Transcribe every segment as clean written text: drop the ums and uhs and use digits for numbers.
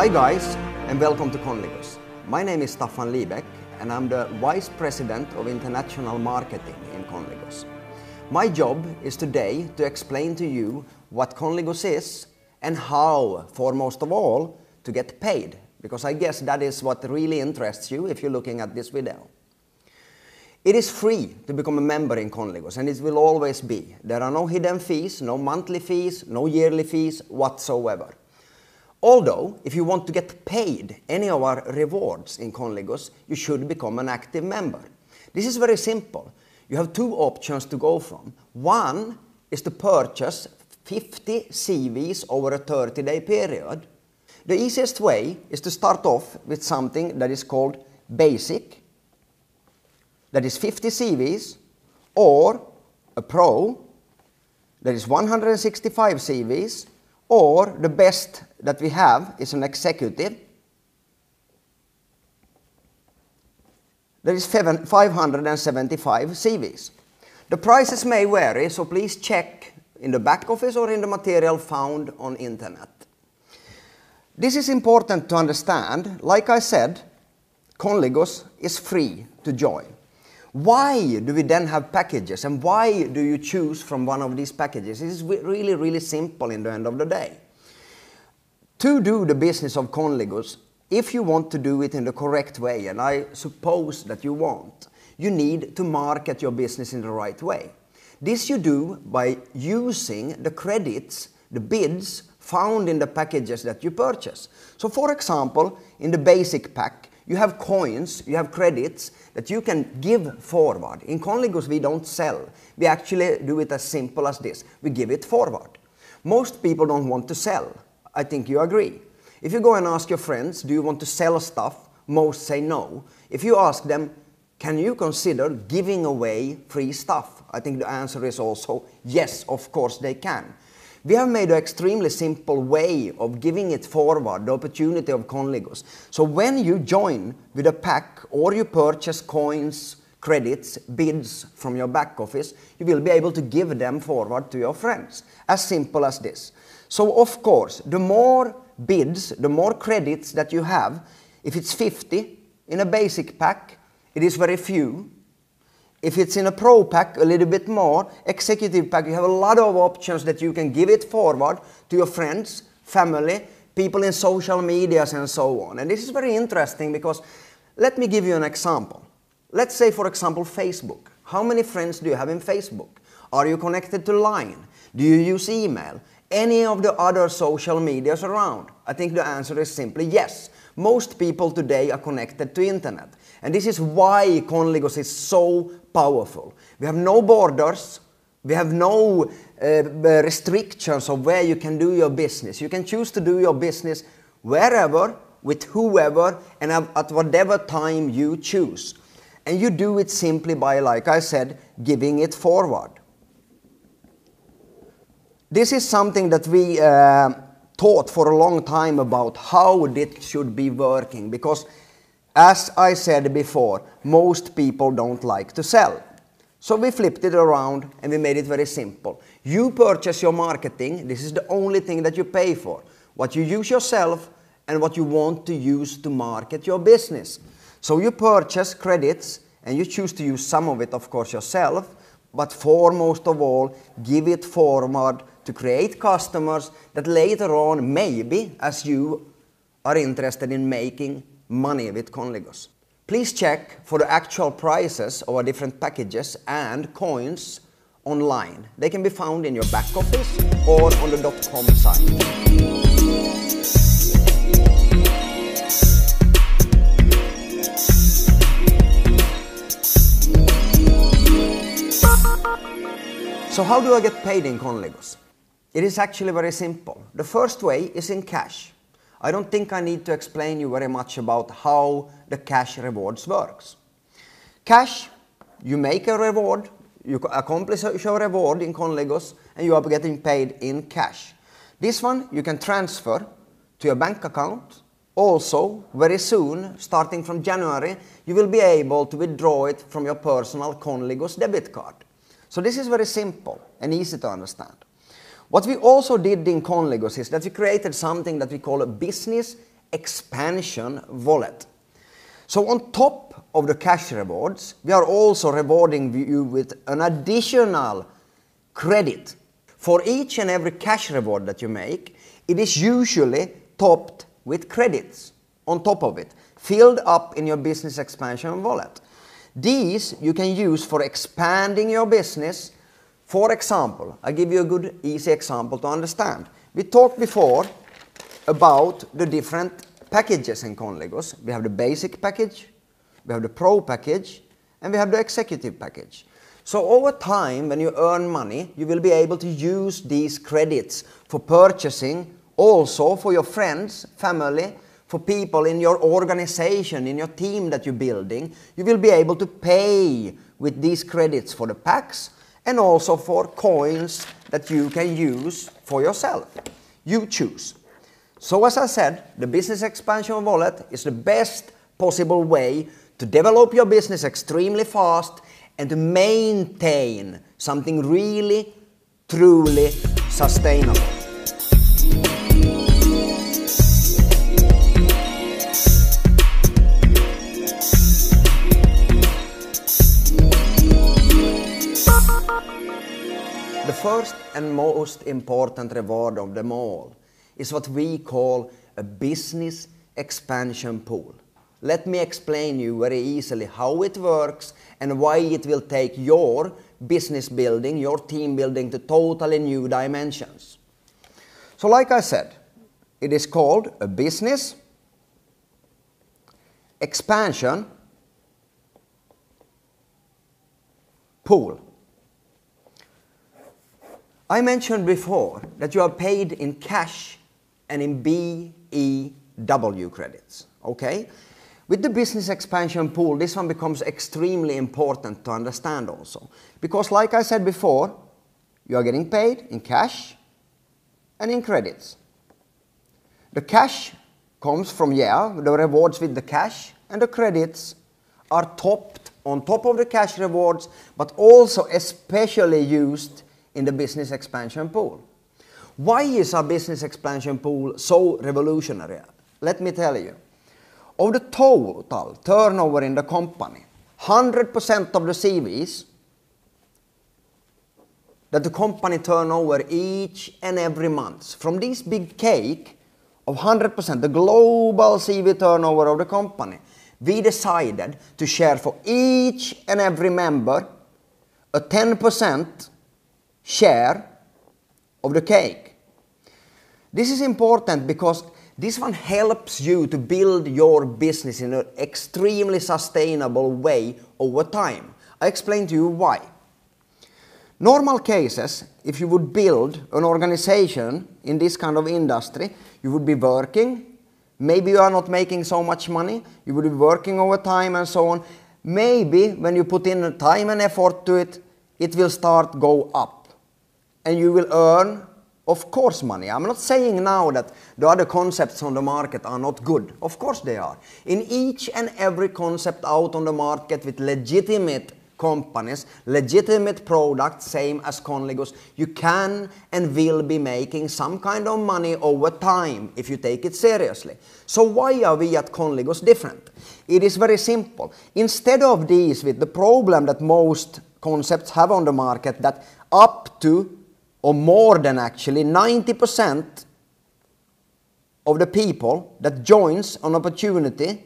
Hi guys, and welcome to Conligus. My name is Staffan Liback and I'm the Vice President of International Marketing in Conligus. My job is today to explain to you what Conligus is and how, foremost of all, to get paid, because I guess that is what really interests you if you're looking at this video. It is free to become a member in Conligus, and it will always be. There are no hidden fees, no monthly fees, no yearly fees whatsoever. Although, if you want to get paid any of our rewards in Conligus, you should become an active member. This is very simple. You have two options to go from. One is to purchase 50 CVs over a 30-day period. The easiest way is to start off with something that is called Basic, that is 50 CVs, or a Pro, that is 165 CVs, or the best that we have is an Executive, that is 575 CVs. The prices may vary, so please check in the back office or in the material found on internet. This is important to understand. Like I said, Conligus is free to join. Why do we then have packages, and why do you choose from one of these packages? It is really simple in the end of the day. To do the business of Conligus, if you want to do it in the correct way, and I suppose that you want, you need to market your business in the right way. This you do by using the credits, the bids found in the packages that you purchase. So for example, in the basic pack, you have coins, you have credits that you can give forward. In Conligus we don't sell. We actually do it as simple as this. We give it forward. Most people don't want to sell. I think you agree. If you go and ask your friends, do you want to sell stuff? Most say no. If you ask them, can you consider giving away free stuff? I think the answer is also yes, of course they can. We have made an extremely simple way of giving it forward, the opportunity of Conligus. So when you join with a pack or you purchase coins, credits, bids from your back office, you will be able to give them forward to your friends. As simple as this. So of course, the more bids, the more credits that you have, if it's 50 in a basic pack, it is very few. If it's in a Pro pack, a little bit more. Executive pack, you have a lot of options that you can give it forward to your friends, family, people in social medias and so on. And this is very interesting because, let me give you an example. Let's say, for example, Facebook. How many friends do you have in Facebook? Are you connected to Line? Do you use email? Any of the other social medias around? I think the answer is simply yes. Most people today are connected to internet. And this is why Conligus is so powerful. We have no borders. We have no restrictions of where you can do your business. You can choose to do your business wherever, with whoever, and at whatever time you choose. And you do it simply by, like I said, giving it forward. This is something that we taught for a long time about how this should be working, because as I said before, most people don't like to sell. So we flipped it around and we made it very simple. You purchase your marketing, this is the only thing that you pay for. What you use yourself and what you want to use to market your business. So you purchase credits and you choose to use some of it, of course, yourself, but foremost of all, give it forward to create customers that later on, maybe, as you are interested in making money with Conligus. Please check for the actual prices of our different packages and coins online. They can be found in your back office or on the .com site. So how do I get paid in Conligus? It is actually very simple. The first way is in cash. I don't think I need to explain you very much about how the cash rewards works. Cash, you make a reward, you accomplish your reward in Conligus, and you are getting paid in cash. This one you can transfer to your bank account. Also, very soon, starting from January, you will be able to withdraw it from your personal Conligus debit card. So this is very simple and easy to understand. What we also did in Conligus is that we created something that we call a business expansion wallet. So on top of the cash rewards, we are also rewarding you with an additional credit. For each and every cash reward that you make, it is usually topped with credits on top of it, filled up in your business expansion wallet. These you can use for expanding your business. For example, I give you a good easy example to understand. We talked before about the different packages in Conligus. We have the basic package, we have the pro package, and we have the executive package. So over time, when you earn money, you will be able to use these credits for purchasing, also for your friends, family, for people in your organization, in your team that you're building. You will be able to pay with these credits for the packs and also for coins that you can use for yourself. You choose. So as I said, the business expansion wallet is the best possible way to develop your business extremely fast and to maintain something really, truly sustainable. The first and most important reward of them all is what we call a business expansion pool. Let me explain you very easily how it works and why it will take your business building, your team building to totally new dimensions. So like I said, it is called a business expansion pool. I mentioned before that you are paid in cash and in BEW credits, okay? With the business expansion pool, this one becomes extremely important to understand also. Because like I said before, you are getting paid in cash and in credits. The cash comes from, the rewards with the cash, and the credits are topped on top of the cash rewards, but also especially used in the business expansion pool. Why is our business expansion pool so revolutionary? Let me tell you. Of the total turnover in the company, 100% of the CVs that the company turn over each and every month, from this big cake of 100%, the global CV turnover of the company, we decided to share for each and every member a 10% share of the cake. This is important because this one helps you to build your business in an extremely sustainable way over time. I explain to you why. Normal cases, if you would build an organization in this kind of industry, you would be working. Maybe you are not making so much money. You would be working over time and so on. Maybe when you put in time and effort to it, it will start go up. And you will earn, of course, money. I'm not saying now that the other concepts on the market are not good. Of course they are. In each and every concept out on the market with legitimate companies, legitimate products, same as Conligus, you can and will be making some kind of money over time if you take it seriously. So why are we at Conligus different? It is very simple. Instead of these with the problem that most concepts have on the market, that up to or more than actually 90% of the people that joins an opportunity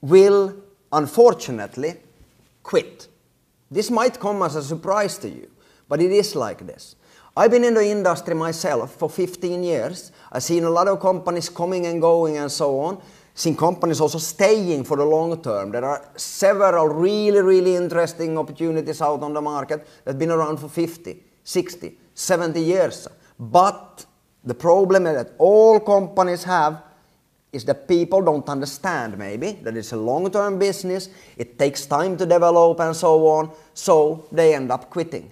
will unfortunately quit. This might come as a surprise to you, but it is like this. I've been in the industry myself for 15 years. I've seen a lot of companies coming and going and so on. Seen companies also staying for the long term. There are several really interesting opportunities out on the market that have been around for 50, 60, 70 years. But the problem that all companies have is that people don't understand maybe that it's a long-term business, it takes time to develop and so on, so they end up quitting.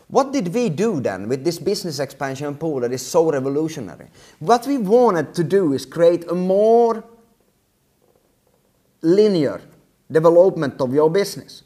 What did we do then with this business expansion pool that is so revolutionary? What we wanted to do is create a more linear development of your business.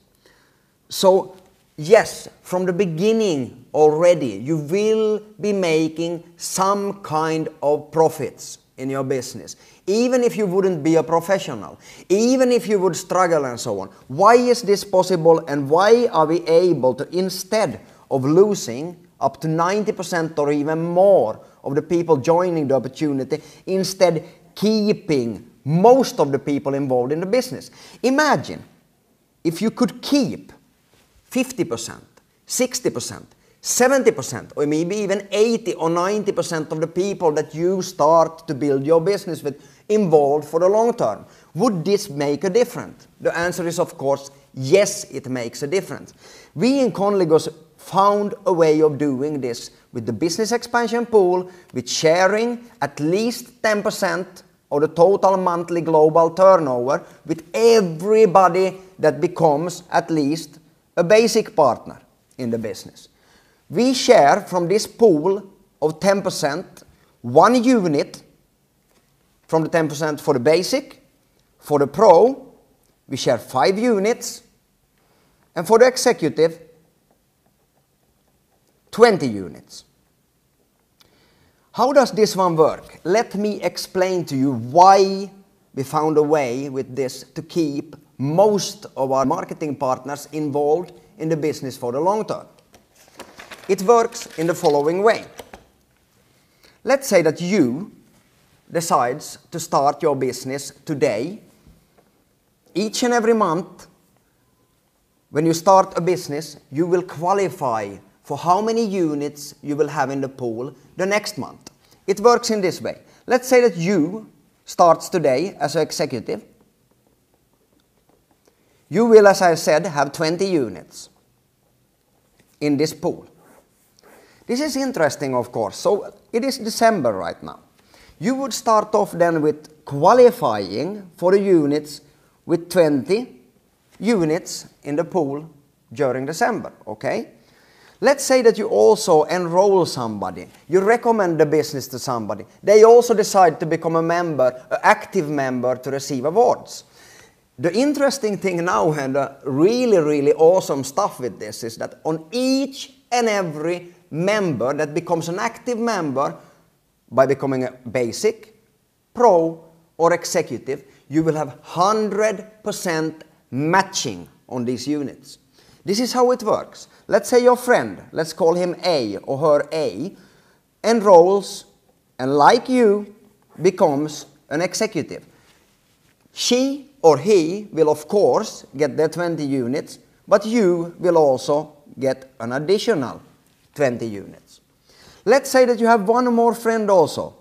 So yes, from the beginning already, you will be making some kind of profits in your business, even if you wouldn't be a professional, even if you would struggle and so on. Why is this possible, and why are we able to, instead of losing up to 90% or even more of the people joining the opportunity, instead keeping most of the people involved in the business? Imagine if you could keep 50%, 60%, 70%, or maybe even 80 or 90% of the people that you start to build your business with involved for the long term. Would this make a difference? The answer is, of course, yes, it makes a difference. We in Conligus found a way of doing this with the business expansion pool, with sharing at least 10% of the total monthly global turnover with everybody that becomes at least a basic partner in the business. We share from this pool of 10% 1 unit from the 10% for the basic. For the pro, we share 5 units, and for the executive, 20 units. How does this one work? Let me explain to you why we found a way with this to keep most of our marketing partners involved in the business for the long term. It works in the following way. Let's say that you decides to start your business today. Each and every month, when you start a business, you will qualify for how many units you will have in the pool the next month. It works in this way. Let's say that you starts today as an executive. You will, as I said, have 20 units in this pool. This is interesting, of course. So it is December right now. You would start off then with qualifying for the units with 20 units in the pool during December, okay? Let's say that you also enroll somebody. You recommend the business to somebody. They also decide to become a member, an active member, to receive awards. The interesting thing now, and the really, really awesome stuff with this, is that on each and every member that becomes an active member by becoming a basic, pro, or executive, you will have 100% matching on these units. This is how it works. Let's say your friend, let's call him A or her A, enrolls and, like you, becomes an executive. She or he will, of course, get their 20 units, but you will also get an additional 20 units. Let's say that you have one more friend also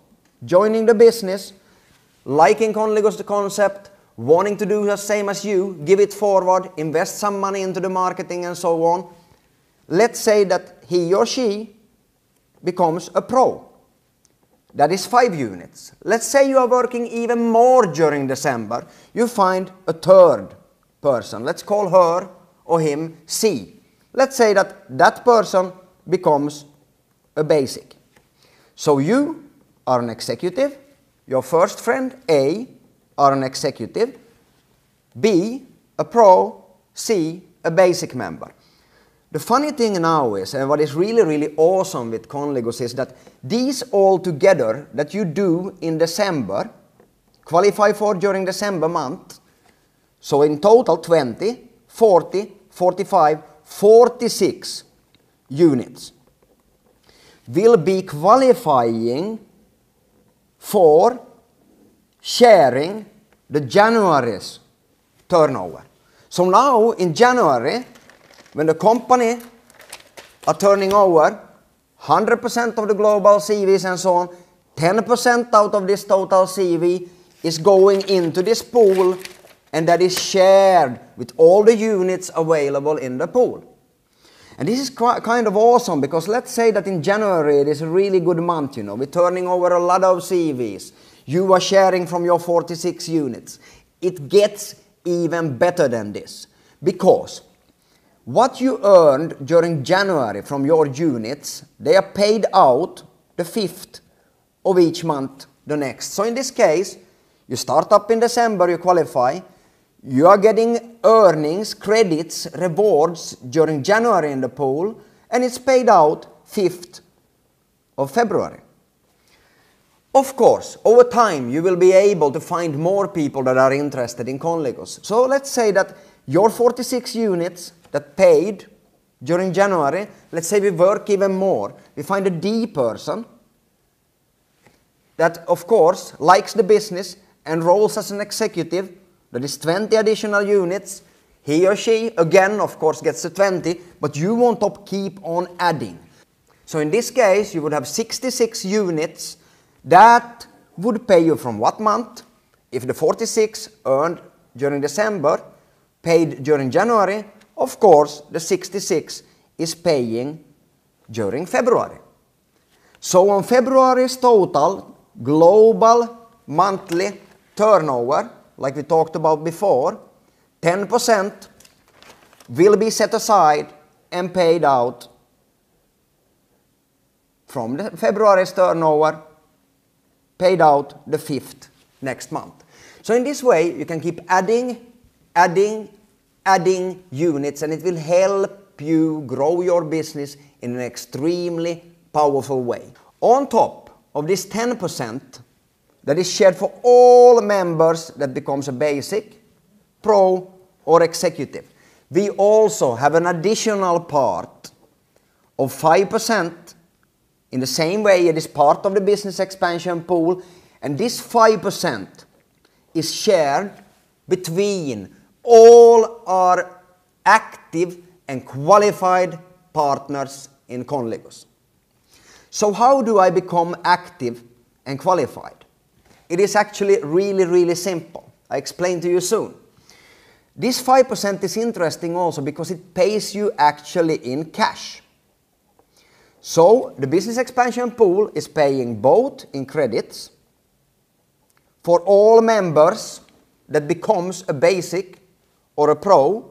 joining the business, liking Conligus the concept, wanting to do the same as you, give it forward, invest some money into the marketing and so on. Let's say that he or she becomes a pro. That is 5 units. Let's say you are working even more during December. You find a third person. Let's call her or him C. Let's say that that person becomes a basic. So you are an executive. Your first friend, A, are an executive. B, a pro. C, a basic member. The funny thing now is, and what is really, really awesome with Conligus, is that these all together that you do in December, qualify for during December month, so in total 20, 40, 45, 46 units, will be qualifying for sharing the January's turnover. So now in January, when the company are turning over 100% of the global CVs and so on, 10% out of this total CV is going into this pool, and that is shared with all the units available in the pool. And this is kind of awesome, because let's say that in January it is a really good month, you know, we're turning over a lot of CVs. You are sharing from your 46 units. It gets even better than this, because what you earned during January from your units, they are paid out the 5th of each month the next. So in this case, you start up in December, you qualify, you are getting earnings, credits, rewards during January in the pool, and it's paid out 5th of February. Of course, over time you will be able to find more people that are interested in Conligus. So let's say that your 46 units that paid during January, let's say we work even more. We find a D person that, of course, likes the business, enrolls as an executive. That is 20 additional units. He or she, again, of course, gets the 20, but you want to keep on adding. So in this case, you would have 66 units that would pay you from what month? If the 46 earned during December paid during January, of course, the 66 is paying during February. So on February's total global monthly turnover, like we talked about before, 10% will be set aside and paid out from the February's turnover, paid out the 5th next month. So in this way, you can keep adding units, and it will help you grow your business in an extremely powerful way. On top of this 10% that is shared for all members that becomes a basic, pro or executive, we also have an additional part of 5%. In the same way, it is part of the business expansion pool, and this 5% is shared between all our active and qualified partners in Conligus. So how do I become active and qualified? It is actually really simple. I explain to you soon. This 5% is interesting also because it pays you actually in cash. So the business expansion pool is paying both in credits for all members that becomes a basic or a pro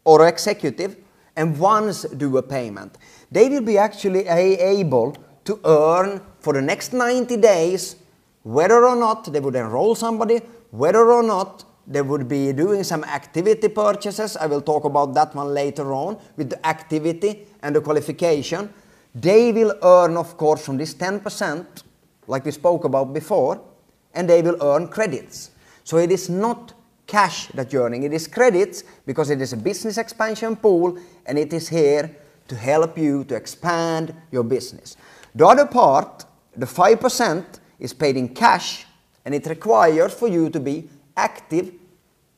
or executive and once do a payment. They will be actually able to earn for the next 90 days whether or not they would enroll somebody, whether or not they would be doing some activity purchases. I will talk about that one later on with the activity and the qualification. They will earn, of course, from this 10%, like we spoke about before, and they will earn credits. So it is not cash that you're earning, it is credits because it is a business expansion pool and it is here to help you to expand your business. The other part, the 5%, is paid in cash and it requires for you to be active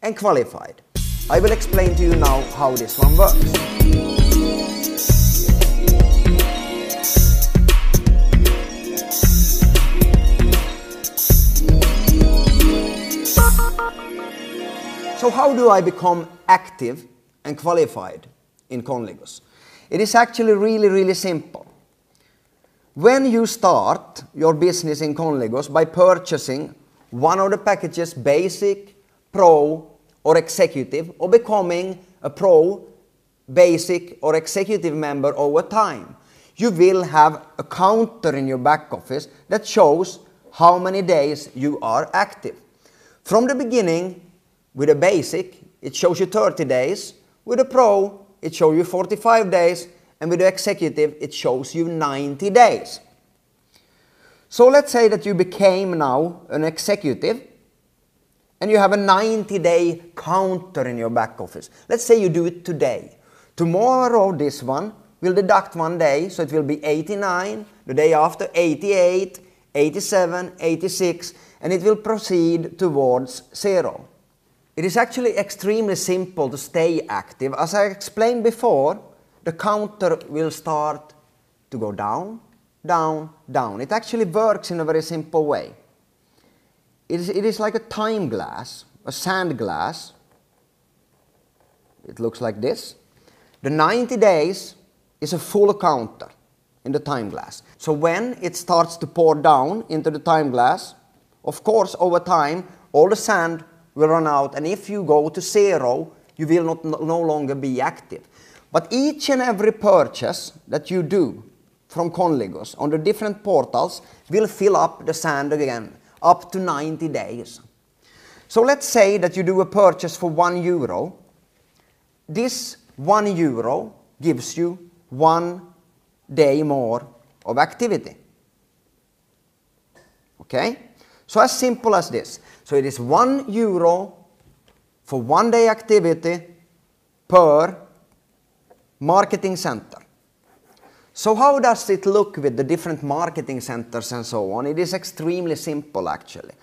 and qualified. I will explain to you now how this one works. So how do I become active and qualified in Conligus? It is actually really simple. When you start your business in Conligus by purchasing one of the packages, basic, pro or executive, or becoming a pro, basic or executive member over time, you will have a counter in your back office that shows how many days you are active. From the beginning, with a basic, it shows you 30 days. With a pro, it shows you 45 days. And with the executive, it shows you 90 days. So let's say that you became now an executive and you have a 90-day counter in your back office. Let's say you do it today. Tomorrow, this one will deduct 1 day, so it will be 89, the day after 88, 87, 86, and it will proceed towards 0. It is actually extremely simple to stay active. As I explained before, the counter will start to go down, down, down. It actually works in a very simple way. It is like a time glass, a sand glass. It looks like this. The 90 days is a full counter in the time glass. So when it starts to pour down into the time glass, of course, over time, all the sand will run out, and if you go to 0, you will no longer be active. But each and every purchase that you do from Conligus on the different portals will fill up the sand again, up to 90 days. So let's say that you do a purchase for €1. This €1 gives you 1 day more of activity. Okay? So as simple as this. So it is €1 for 1 day activity per marketing center. So how does it look with the different marketing centers and so on? It is extremely simple actually.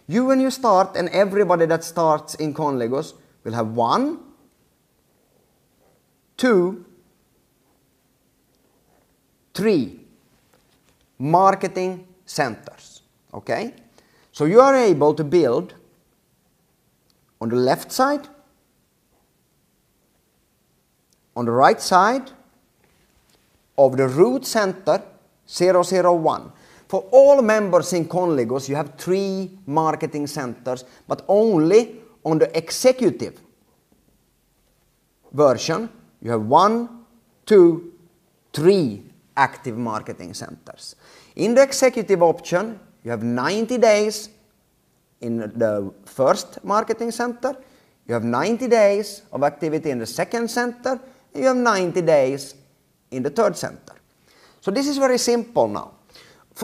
When you start, and everybody that starts in Conligus will have 1, 2, 3 marketing centers. Okay? So you are able to build on the left side, on the right side of the root center 001. For all members in Conligus, you have 3 marketing centers, but only on the executive version, you have 1, 2, 3 active marketing centers. In the executive option, you have 90 days in the first marketing center, you have 90 days of activity in the second center, and you have 90 days in the third center. So this is very simple now.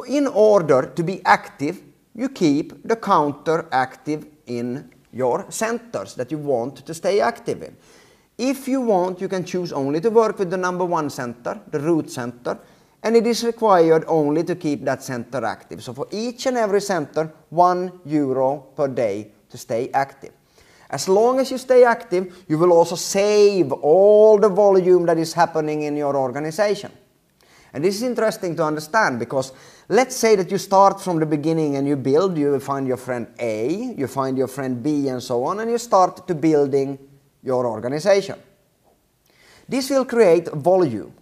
In order to be active, you keep the counter active in your centers that you want to stay active in. If you want, you can choose only to work with the number 1 center, the root center, and it is required only to keep that center active. So for each and every center, €1 per day to stay active. As long as you stay active, you will also save all the volume that is happening in your organization. And this is interesting to understand because let's say that you start from the beginning and you build, you find your friend A, you find your friend B and so on, and you start to building your organization. This will create volume.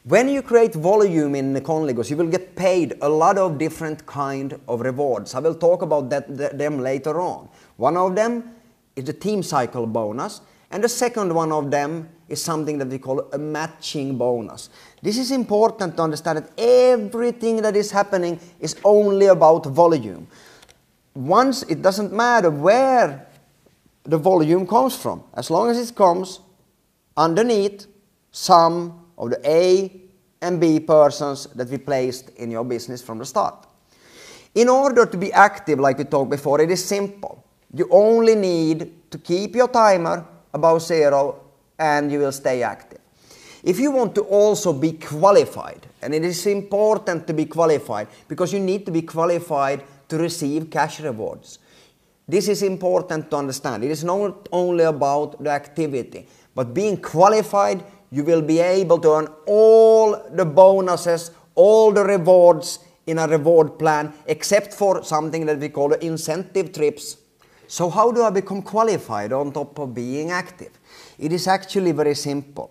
When you create volume in the Conligus, you will get paid a lot of different kind of rewards. I will talk about them later on. One of them is the team cycle bonus, and the second one of them is something that we call a matching bonus. This is important to understand that everything that is happening is only about volume. Once, it doesn't matter where the volume comes from, as long as it comes underneath some of the A and B persons that we placed in your business from the start. In order to be active, like we talked before, it is simple. You only need to keep your timer above 0 and you will stay active. If you want to also be qualified, and it is important to be qualified because you need to be qualified to receive cash rewards. This is important to understand. It is not only about the activity, but being qualified, you will be able to earn all the bonuses, all the rewards in a reward plan, except for something that we call the incentive trips. So how do I become qualified on top of being active? It is actually very simple.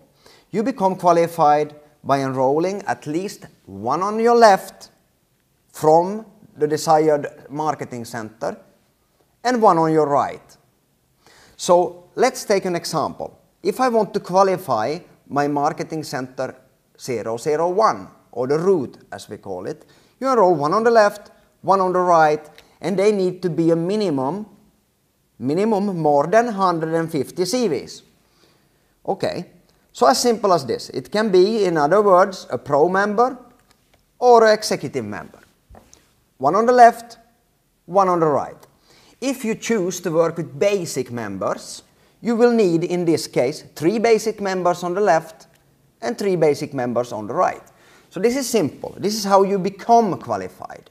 You become qualified by enrolling at least 1 on your left from the desired marketing center and 1 on your right. So let's take an example. If I want to qualify my marketing center 001, or the root as we call it, you enroll 1 on the left, 1 on the right, and they need to be a minimum more than 150 CVs. Okay, so as simple as this. It can be, in other words, a pro member or an executive member. 1 on the left, 1 on the right. If you choose to work with basic members, you will need, in this case, 3 basic members on the left and 3 basic members on the right. So this is simple. This is how you become qualified.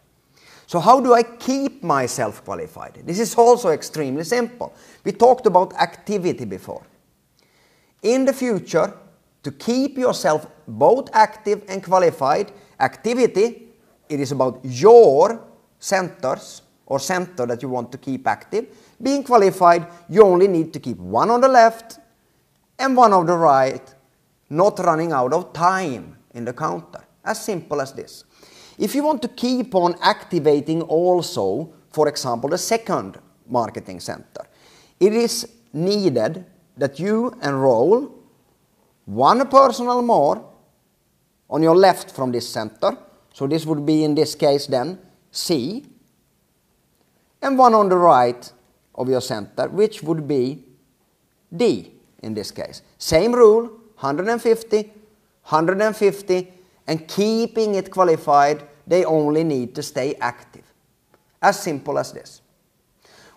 So how do I keep myself qualified? This is also extremely simple. We talked about activity before. In the future, to keep yourself both active and qualified, activity, it is about your centers or center that you want to keep active. Being qualified, you only need to keep 1 on the left and 1 on the right, not running out of time in the counter. As simple as this. If you want to keep on activating also, for example, the second marketing center, it is needed that you enroll 1 personal more on your left from this center. So this would be, in this case then, C, and 1 on the right of your center, which would be D in this case. Same rule, 150 150, and keeping it qualified, they only need to stay active. As simple as this.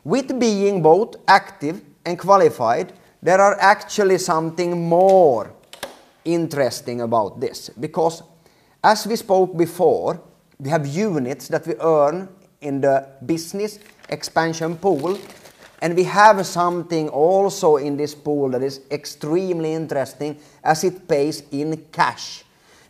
With being both active and qualified, there are actually something more interesting about this, because as we spoke before, we have units that we earn in the business expansion pool, and we have something also in this pool that is extremely interesting as it pays in cash.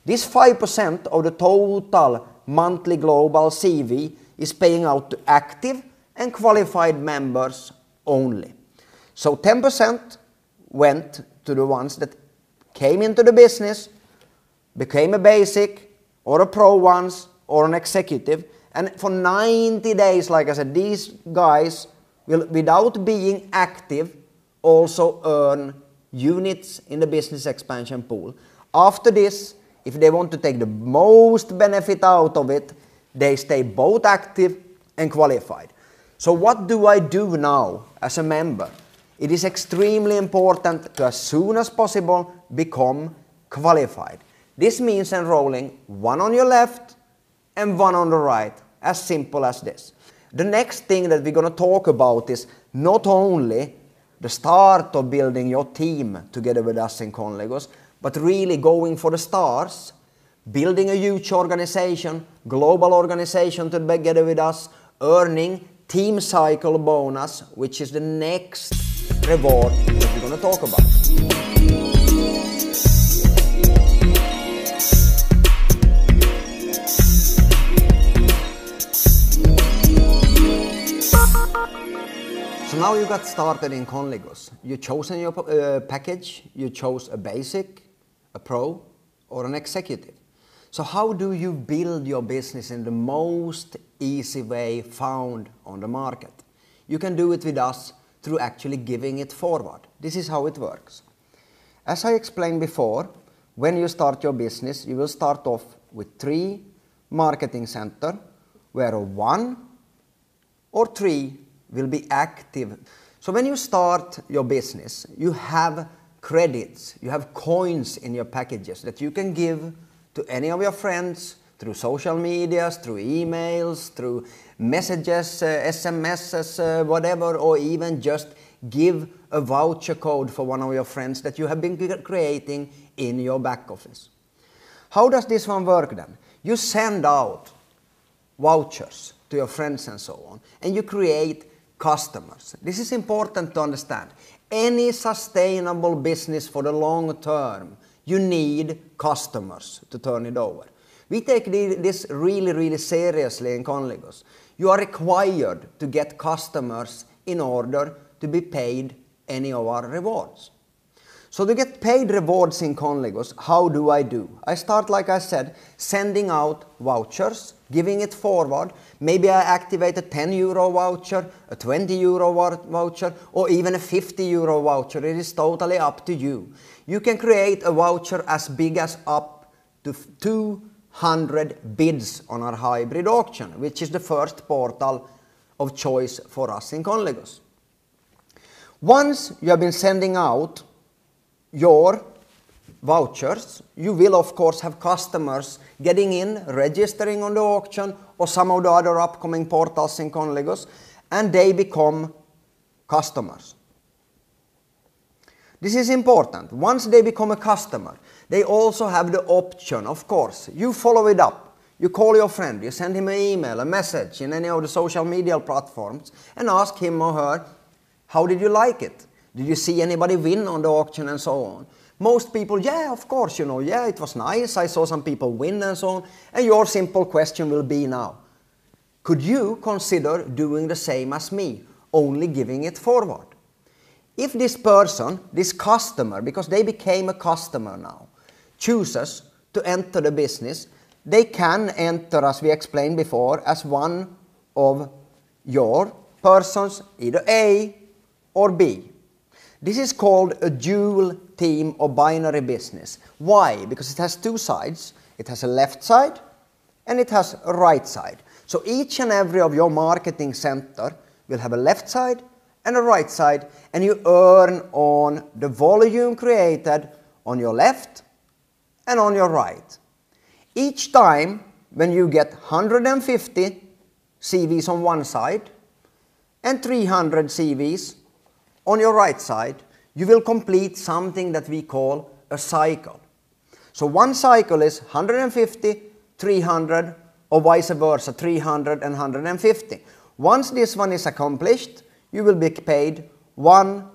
This 5% of the total monthly global CV is paying out to active and qualified members only. So 10% went to the ones that came into the business, became a basic or a pro once or an executive, and for 90 days, like I said, these guys will, without being active, also earn units in the business expansion pool. After this, if they want to take the most benefit out of it, they stay both active and qualified. So what do I do now as a member? It is extremely important to, as soon as possible, become qualified. This means enrolling one on your left and one on the right, as simple as this. The next thing that we're going to talk about is not only the start of building your team together with us in Conligus, but really going for the stars, building a huge organization, global organization together with us, earning team cycle bonus, which is the next reward that we're going to talk about. So now you got started in Conligus. You chosen your package, you chose a basic, a pro, or an executive. So how do you build your business in the most easy way found on the market? You can do it with us through actually giving it forward. This is how it works. As I explained before, when you start your business, you will start off with 3 marketing centers, where 1 or 3 will be active. So when you start your business, you have credits, you have coins in your packages that you can give to any of your friends through social medias, through emails, through messages, SMSs, whatever, or even just give a voucher code for one of your friends that you have been creating in your back office. How does this one work then? You send out vouchers to your friends and so on, and you create customers. This is important to understand. Any sustainable business for the long term, you need customers to turn it over. We take this really, really seriously in Conligus. You are required to get customers in order to be paid any of our rewards. So to get paid rewards in Conligus, how do? I start, like I said, sending out vouchers, giving it forward. Maybe I activate a 10 euro voucher, a 20 euro voucher, or even a 50 euro voucher. It is totally up to you. You can create a voucher as big as up to 200 bids on our hybrid auction, which is the first portal of choice for us in Conligus. Once you have been sending out your vouchers, you will of course have customers getting in, registering on the auction or some of the other upcoming portals in Conligus, and they become customers. This is important. Once they become a customer, they also have the option, of course, you follow it up. You call your friend, you send him an email, a message in any of the social media platforms, and ask him or her, how did you like it? Did you see anybody win on the auction and so on? Most people, yeah, of course, yeah, it was nice. I saw some people win and so on. And your simple question will be now, could you consider doing the same as me, only giving it forward? If this person, this customer, because they became a customer now, chooses to enter the business, they can enter, as we explained before, as one of your persons, either A or B. This is called a dual team or binary business. Why? Because it has 2 sides. It has a left side and it has a right side. So each and every of your marketing center will have a left side and a right side, and you earn on the volume created on your left and on your right. Each time when you get 150 CVs on one side and 300 CVs on your right side, you will complete something that we call a cycle. So one cycle is 150, 300, or vice versa, 300 and 150. Once this one is accomplished, you will be paid one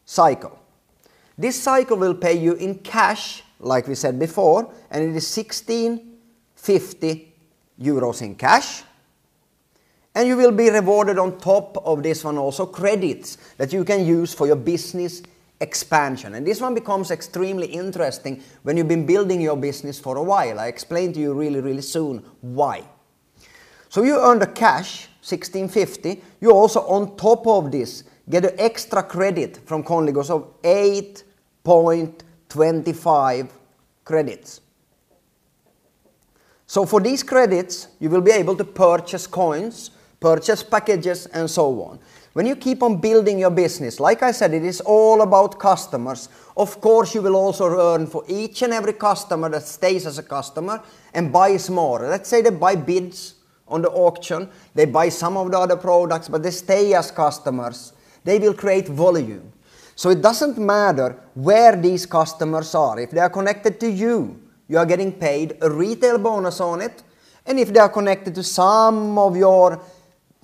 cycle. This cycle will pay you in cash, like we said before, and it is 1650 euros in cash. And you will be rewarded on top of this one also credits that you can use for your business expansion. And this one becomes extremely interesting when you've been building your business for a while. I explain to you really soon why. So you earn the cash, 1650. You also on top of this get an extra credit from Conligus of 8.25 credits. So for these credits, you will be able to purchase coins, purchase packages, and so on. When you keep on building your business, like I said, it is all about customers. Of course, you will also earn for each and every customer that stays as a customer and buys more. Let's say they buy bids on the auction, they buy some of the other products, but they stay as customers. They will create volume. So it doesn't matter where these customers are. If they are connected to you, you are getting paid a retail bonus on it. And if they are connected to some of your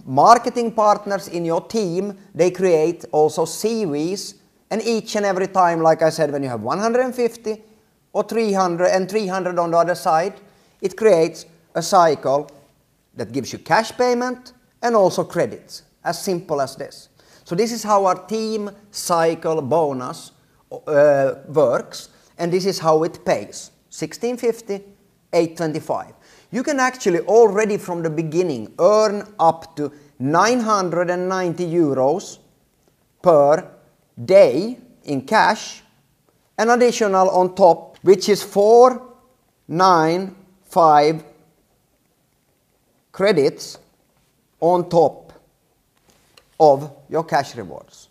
marketing partners in your team, they create also CVs. And each and every time, like I said, when you have 150 or 300 and 300 on the other side, it creates a cycle that gives you cash payment and also credits. As simple as this. So this is how our team cycle bonus works, and this is how it pays. 1650, 825. You can actually already from the beginning earn up to 990 euros per day in cash, an additional on top, which is 495 credits on top of your cash rewards.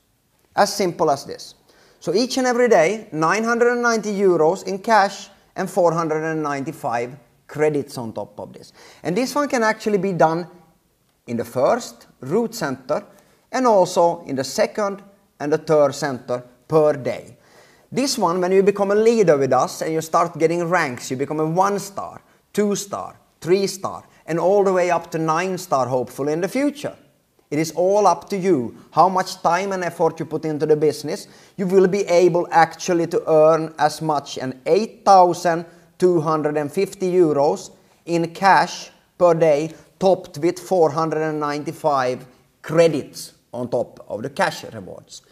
As simple as this. So each and every day, 990 euros in cash and 495 credits on top of this. And this one can actually be done in the first root center and also in the second and the third center per day. This one, when you become a leader with us and you start getting ranks, you become a 1-star, 2-star, 3-star, and all the way up to 9-star hopefully in the future. It is all up to you how much time and effort you put into the business. You will be able actually to earn as much as 8,250 euros in cash per day, topped with 495 credits on top of the cash rewards.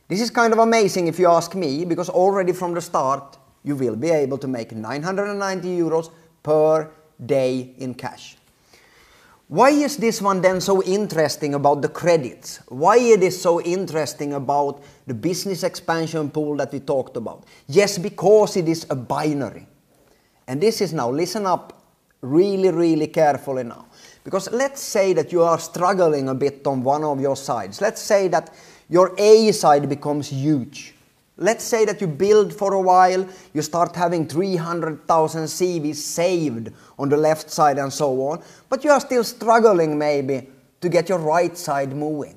This is kind of amazing if you ask me, because already from the start you will be able to make 990 euros per day in cash. Why is this one then so interesting about the credits? Why it is so interesting about the business expansion pool that we talked about? Yes, because it is a binary. And this is now, listen up really carefully now. Because let's say that you are struggling a bit on one of your sides. Let's say that your A side becomes huge. Let's say that you build for a while, you start having 300,000 CVs saved on the left side and so on, but you are still struggling maybe to get your right side moving.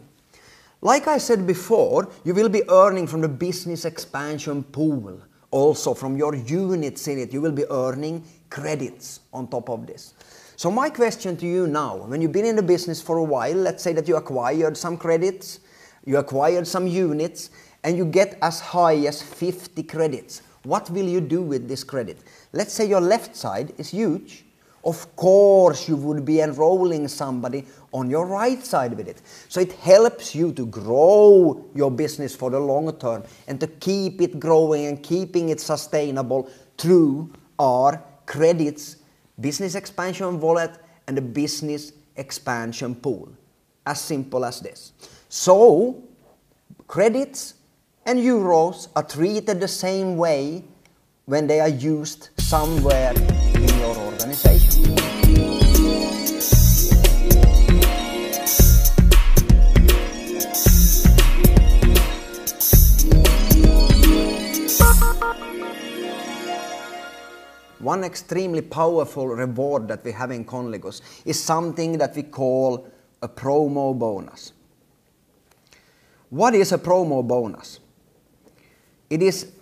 Like I said before, you will be earning from the business expansion pool, also from your units in it, you will be earning credits on top of this. So my question to you now, when you've been in the business for a while, let's say that you acquired some credits, you acquired some units, and you get as high as 50 credits. What will you do with this credit? Let's say your left side is huge. Of course you would be enrolling somebody on your right side with it. So it helps you to grow your business for the long term and to keep it growing and keeping it sustainable through our credits, business expansion wallet, and the business expansion pool. As simple as this. So credits and euros are treated the same way when they are used somewhere in your organization. one extremely powerful reward that we have in Conligus is something that we call a promo bonus. What is a promo bonus? It is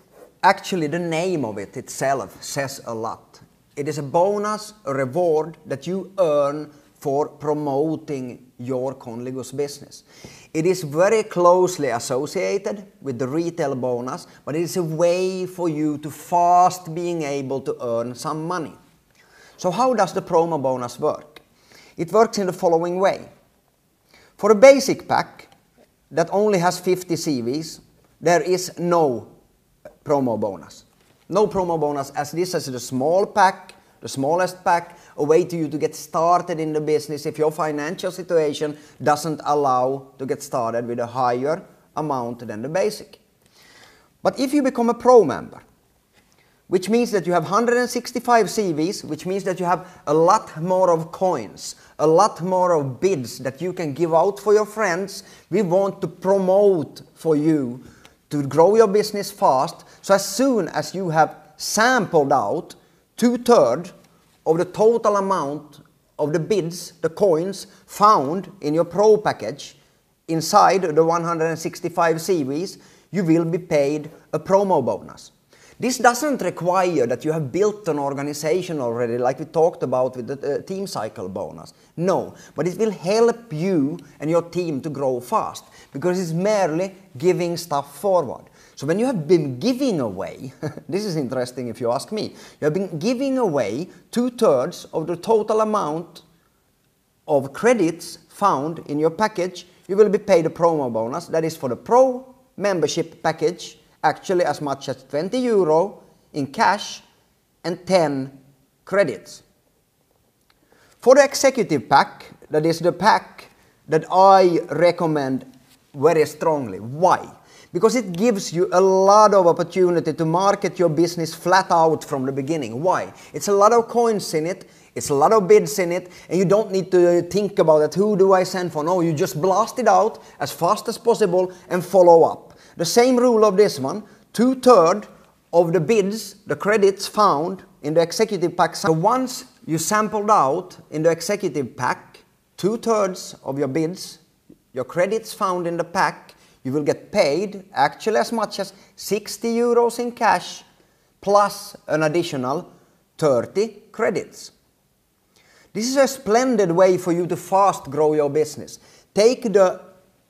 actually the name of it itself says a lot. It is a bonus, a reward that you earn for promoting your Conligus business. It is very closely associated with the retail bonus, but it is a way for you to fast being able to earn some money. So how does the promo bonus work? It works in the following way. For a basic pack that only has 50 CVs, there is no promo bonus. No promo bonus, as this is the small pack, the smallest pack, a way to you to get started in the business if your financial situation doesn't allow to get started with a higher amount than the basic. But if you become a pro member, which means that you have 165 CVs, which means that you have a lot more of coins, a lot more of bids that you can give out for your friends. We want to promote for you to grow your business fast. So as soon as you have sampled out 2/3 of the total amount of the bids, the coins found in your pro package inside the 165 CVs, you will be paid a promo bonus. This doesn't require that you have built an organization already, like we talked about with the team cycle bonus. No, but it will help you and your team to grow fast, because it's merely giving stuff forward. So when you have been giving away, this is interesting if you ask me, you have been giving away 2/3 of the total amount of credits found in your package, you will be paid a promo bonus. That is for the pro membership package, actually as much as 20 euro in cash and 10 credits. For the executive pack, that is the pack that I recommend very strongly. Why? Because it gives you a lot of opportunity to market your business flat out from the beginning. Why? It's a lot of coins in it, it's a lot of bids in it, and you don't need to think about it, who do I send for? No, you just blast it out as fast as possible and follow up. The same rule of this one, 2/3 of the bids, the credits found in the executive pack. So once you sampled out in the executive pack 2/3 of your bids, your credits found in the pack, you will get paid actually as much as 60 euros in cash plus an additional 30 credits. This is a splendid way for you to fast grow your business. Take the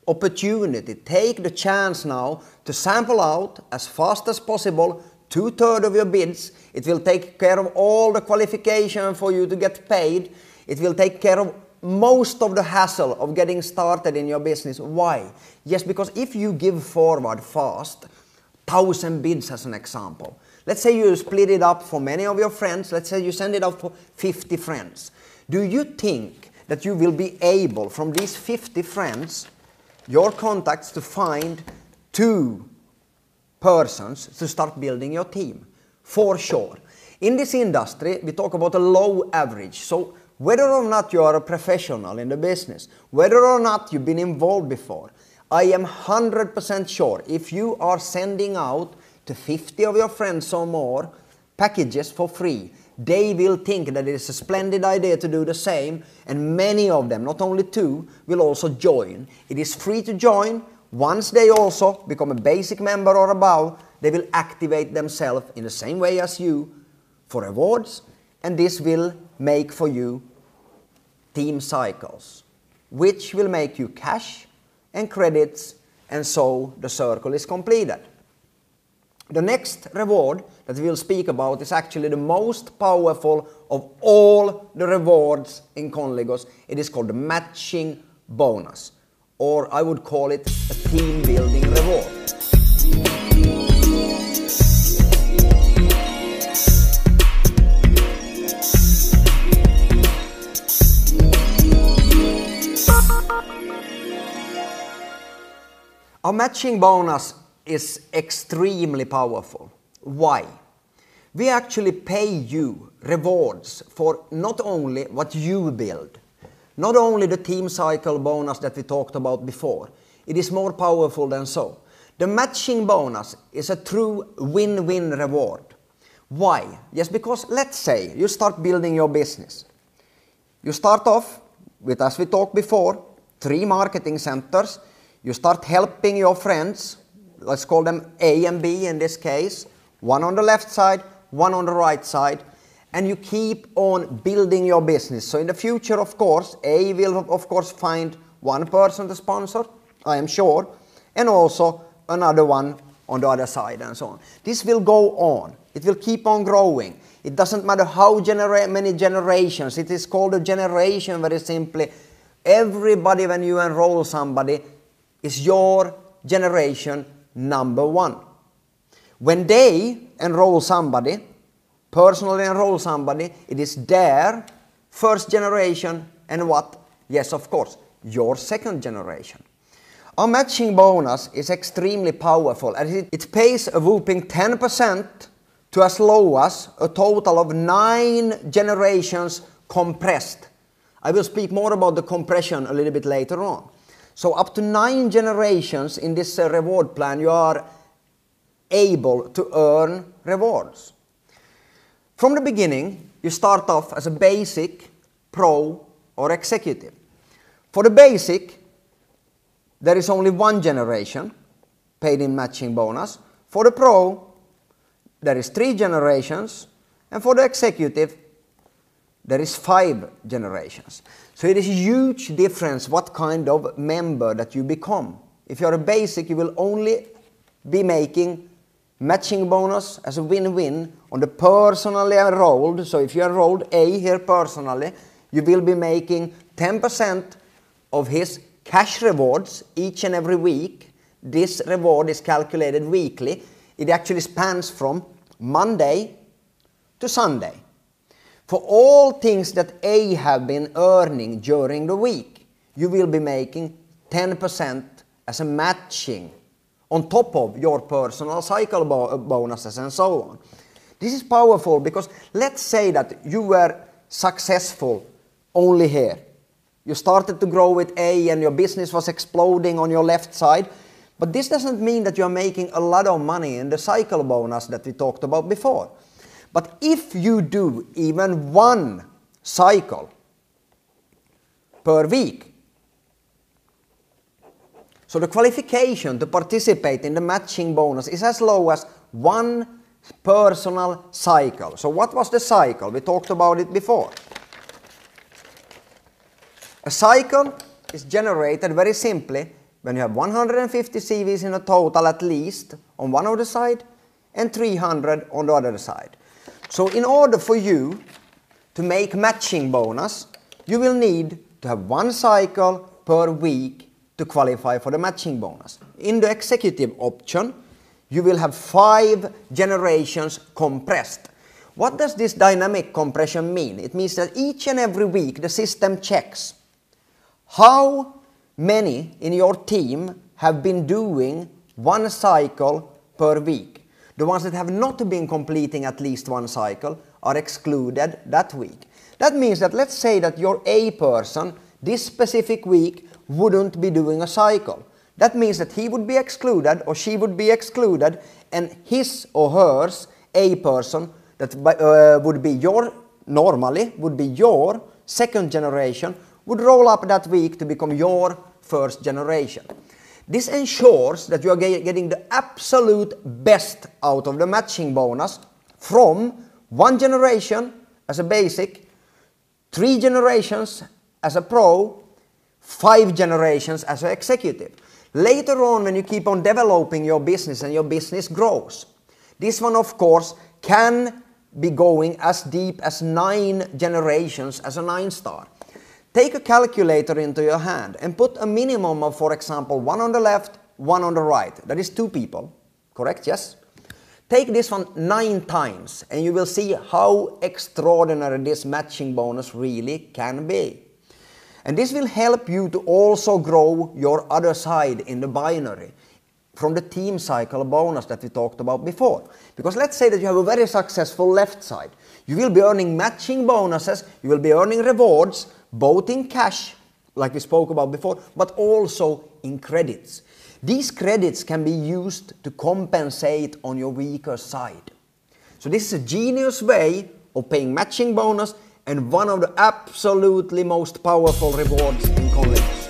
opportunity, take the chance now to sample out as fast as possible 2/3 of your bids. It will take care of all the qualification for you to get paid. It will take care of most of the hassle of getting started in your business. Why? Yes, because if you give forward fast, 1,000 bids as an example. Let's say you split it up for many of your friends. Let's say you send it out for 50 friends. Do you think that you will be able, from these 50 friends, your contacts, to find 2 persons to start building your team? For sure. In this industry, we talk about a low average. So whether or not you are a professional in the business, whether or not you've been involved before, I am 100% sure if you are sending out to 50 of your friends or more packages for free, they will think that it is a splendid idea to do the same, and many of them, not only 2, will also join. It is free to join. Once they also become a basic member or above, they will activate themselves in the same way as you for rewards, and this will make for you team cycles, which will make you cash and credits, and so the circle is completed. The next reward that we will speak about is actually the most powerful of all the rewards in Conligus. It is called the matching bonus, or I would call it a team building reward. Our matching bonus is extremely powerful. Why? We actually pay you rewards for not only what you build, not only the team cycle bonus that we talked about before. It is more powerful than so. The matching bonus is a true win-win reward. Why? Yes, because let's say you start building your business. You start off with, as we talked before, 3 marketing centers. You start helping your friends, let's call them A and B in this case, one on the left side, one on the right side, and you keep on building your business. So in the future, of course, A will of course find one person to sponsor, I am sure, and also another one on the other side and so on. This will go on. It will keep on growing. It doesn't matter how many generations. It is called a generation very simply. Everybody, when you enroll somebody, is your generation number 1. When they enroll somebody, personally enroll somebody, it is their first generation and what? Yes, of course, your second generation. Our matching bonus is extremely powerful and it pays a whooping 10% to as low as a total of 9 generations compressed. I will speak more about the compression a little bit later on. So up to 9 generations in this reward plan you are able to earn rewards. From the beginning you start off as a basic, pro or executive. For the basic there is only 1 generation paid in matching bonus. For the pro there is 3 generations, and for the executive there is 5 generations. So it is a huge difference what kind of member that you become. If you are a basic, you will only be making matching bonus as a win-win on the personally enrolled. So if you enrolled A here personally, you will be making 10% of his cash rewards each and every week. This reward is calculated weekly. It actually spans from Monday to Sunday. For all things that A have been earning during the week, you will be making 10% as a matching on top of your personal cycle bonuses and so on. This is powerful because let's say that you were successful only here. You started to grow with A and your business was exploding on your left side. But this doesn't mean that you are making a lot of money in the cycle bonus that we talked about before. But if you do even 1 cycle per week, so the qualification to participate in the matching bonus is as low as 1 personal cycle. So what was the cycle? We talked about it before. A cycle is generated very simply when you have 150 CVs in a total at least on one of the side and 300 on the other side. So in order for you to make matching bonus, you will need to have 1 cycle per week to qualify for the matching bonus. In the executive option, you will have 5 generations compressed. What does this dynamic compression mean? It means that each and every week the system checks how many in your team have been doing 1 cycle per week. The ones that have not been completing at least 1 cycle are excluded that week. That means that let's say that your A person this specific week wouldn't be doing a cycle. That means that he would be excluded or she would be excluded, and his or hers A person that would be your, normally would be your second generation, would roll up that week to become your first generation. This ensures that you are getting the absolute best out of the matching bonus from 1 generation as a basic, 3 generations as a pro, 5 generations as an executive. Later on, when you keep on developing your business and your business grows, this one of course can be going as deep as 9 generations as a 9-star. Take a calculator into your hand and put a minimum of, for example, 1 on the left, 1 on the right. That is 2 people, correct? Yes? Take this one 9 times and you will see how extraordinary this matching bonus really can be. And this will help you to also grow your other side in the binary from the team cycle bonus that we talked about before. Because let's say that you have a very successful left side. You will be earning matching bonuses, you will be earning rewards, both in cash, like we spoke about before, but also in credits. These credits can be used to compensate on your weaker side. So this is a genius way of paying matching bonus and one of the absolutely most powerful rewards in Conligus.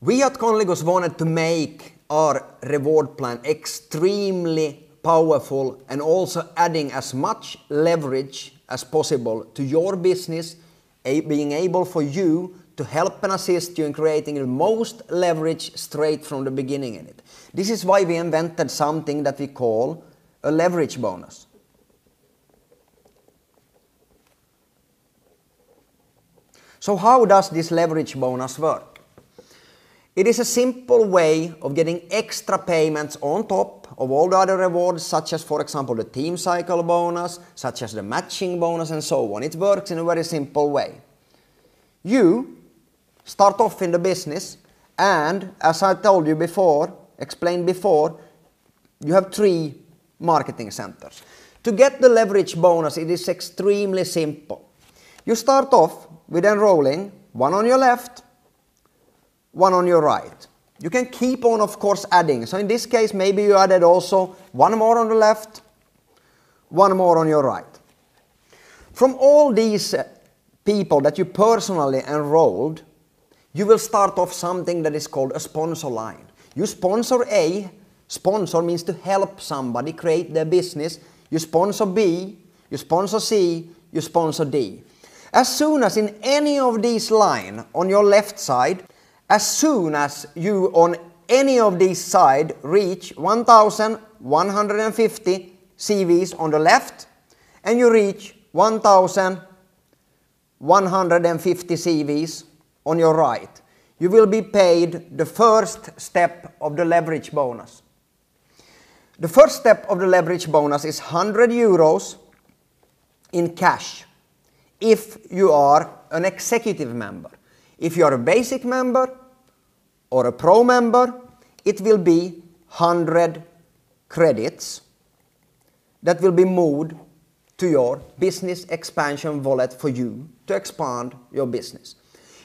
We at Conligus wanted to make our reward plan extremely powerful and also adding as much leverage as possible to your business, being able for you to help and assist you in creating the most leverage straight from the beginning in it. This is why we invented something that we call a leverage bonus. So how does this leverage bonus work? It is a simple way of getting extra payments on top of all the other rewards, such as, for example, the team cycle bonus, such as the matching bonus, and so on. It works in a very simple way. You start off in the business, and as I told you before, explained before, you have 3 marketing centers. To get the leverage bonus, it is extremely simple. You start off with enrolling one on your left, one on your right. You can keep on, of course, adding. So in this case, maybe you added also one more on the left, one more on your right. From all these people that you personally enrolled, you will start off something that is called a sponsor line. You sponsor A, sponsor means to help somebody create their business. You sponsor B, you sponsor C, you sponsor D. As soon as in any of these lines on your left side, as soon as you on any of these sides reach 1,150 CVs on the left and you reach 1,150 CVs on your right, you will be paid the first step of the leverage bonus. The first step of the leverage bonus is 100 euros in cash if you are an executive member. If you are a basic member or a pro member, it will be 100 credits that will be moved to your business expansion wallet for you to expand your business.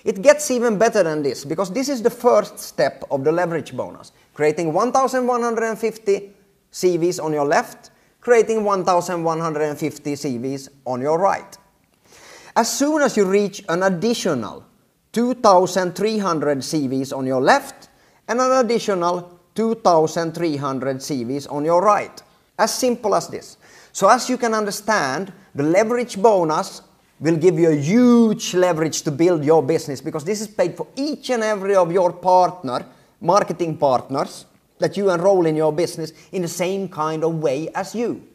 It gets even better than this because this is the first step of the leverage bonus. Creating 1,150 CVs on your left, creating 1,150 CVs on your right. As soon as you reach an additional 2,300 CVs on your left and an additional 2,300 CVs on your right. As simple as this. So as you can understand, the leverage bonus will give you a huge leverage to build your business because this is paid for each and every of your marketing partners that you enroll in your business in the same kind of way as you.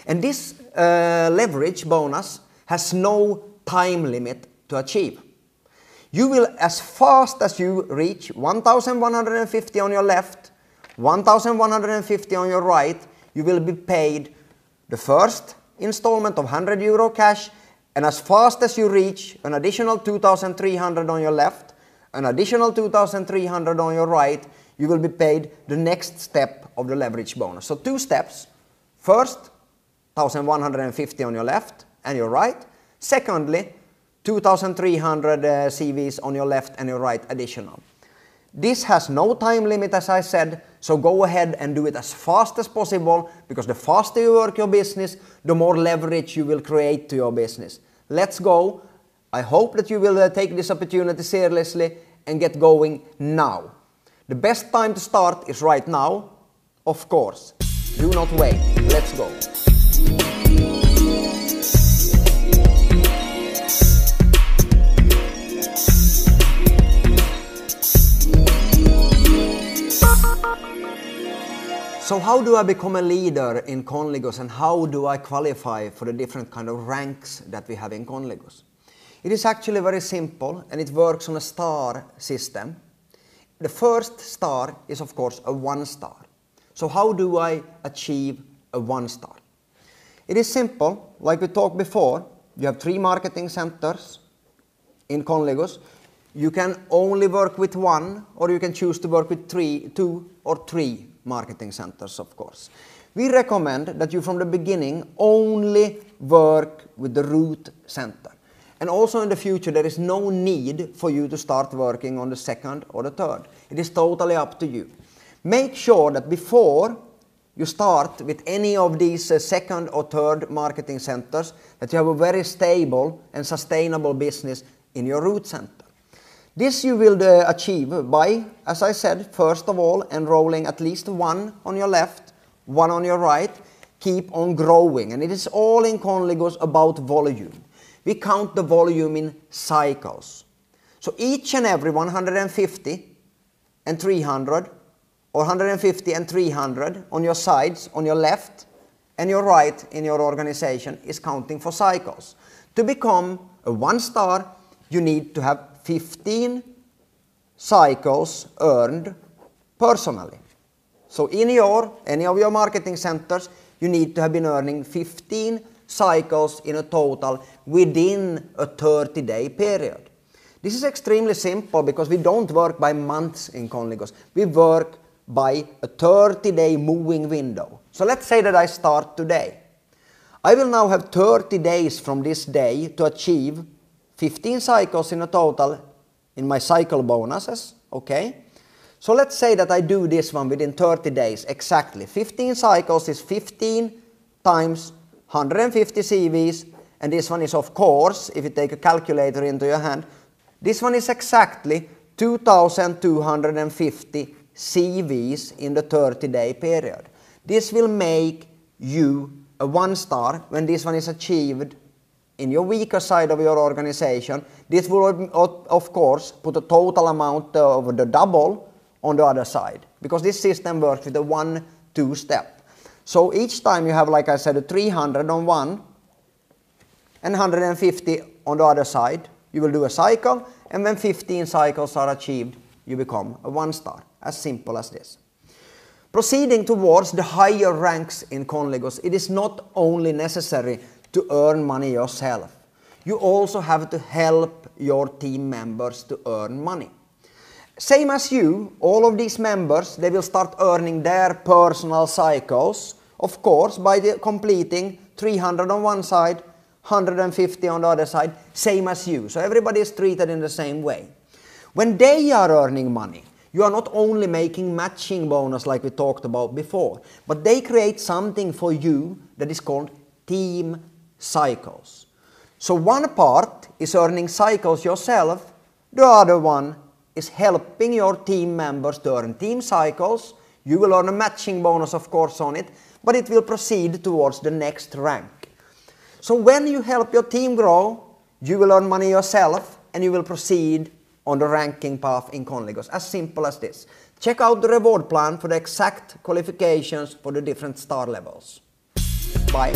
And this leverage bonus has no time limit to achieve. You will, as fast as you reach 1,150 on your left, 1,150 on your right, you will be paid the first installment of 100 euro cash, and as fast as you reach an additional 2,300 on your left, an additional 2,300 on your right, you will be paid the next step of the leverage bonus. So 2 steps. First, 1,150 on your left and your right. Secondly, 2,300 CVs on your left and your right additional. This has no time limit, as I said, so go ahead and do it as fast as possible because the faster you work your business, the more leverage you will create to your business. Let's go. I hope that you will take this opportunity seriously and get going now. The best time to start is right now, of course. Do not wait. Let's go. So how do I become a leader in Conligus and how do I qualify for the different kind of ranks that we have in Conligus? It is actually very simple and it works on a star system. The first star is of course a 1 star. So how do I achieve a 1 star? It is simple, like we talked before, you have 3 marketing centers in Conligus. You can only work with 1 or you can choose to work with 2 or 3 marketing centers, of course. We recommend that you from the beginning only work with the root center. And also in the future there is no need for you to start working on the second or the third. It is totally up to you. Make sure that before you start with any of these second or third marketing centers that you have a very stable and sustainable business in your root center. This you will achieve by, as I said, first of all enrolling at least one on your left, one on your right. Keep on growing, and it is all in Conligus about volume. We count the volume in cycles. So each and every 150 and 300 or 150 and 300 on your sides, on your left and your right in your organization is counting for cycles. To become a 1-star, you need to have 15 cycles earned personally. So in any of your marketing centers, you need to have been earning 15 cycles in a total within a 30-day period. This is extremely simple because we don't work by months in Conligus. We work by a 30-day moving window. So let's say that I start today. I will now have 30 days from this day to achieve 15 cycles in a total in my cycle bonuses, okay? So let's say that I do this one within 30 days exactly. 15 cycles is 15 times 150 CVs, and this one is, of course, if you take a calculator into your hand, this one is exactly 2,250 CVs in the 30-day period. This will make you a 1-star when this one is achieved in your weaker side of your organization. This will, of course, put a total amount of the double on the other side, because this system works with a 1-2 step. So each time you have, like I said, a 300 on one and 150 on the other side, you will do a cycle, and when 15 cycles are achieved, you become a 1-star. As simple as this. Proceeding towards the higher ranks in Conligus, it is not only necessary to earn money yourself. You also have to help your team members to earn money. Same as you, all of these members, they will start earning their personal cycles, of course, by completing 300 on one side, 150 on the other side, same as you. So everybody is treated in the same way. When they are earning money, you are not only making matching bonus like we talked about before, but they create something for you that is called team cycles. So one part is earning cycles yourself, the other one is helping your team members to earn team cycles. You will earn a matching bonus, of course, on it, but it will proceed towards the next rank. So when you help your team grow, you will earn money yourself and you will proceed on the ranking path in Conligus. As simple as this. Check out the reward plan for the exact qualifications for the different star levels. Bye.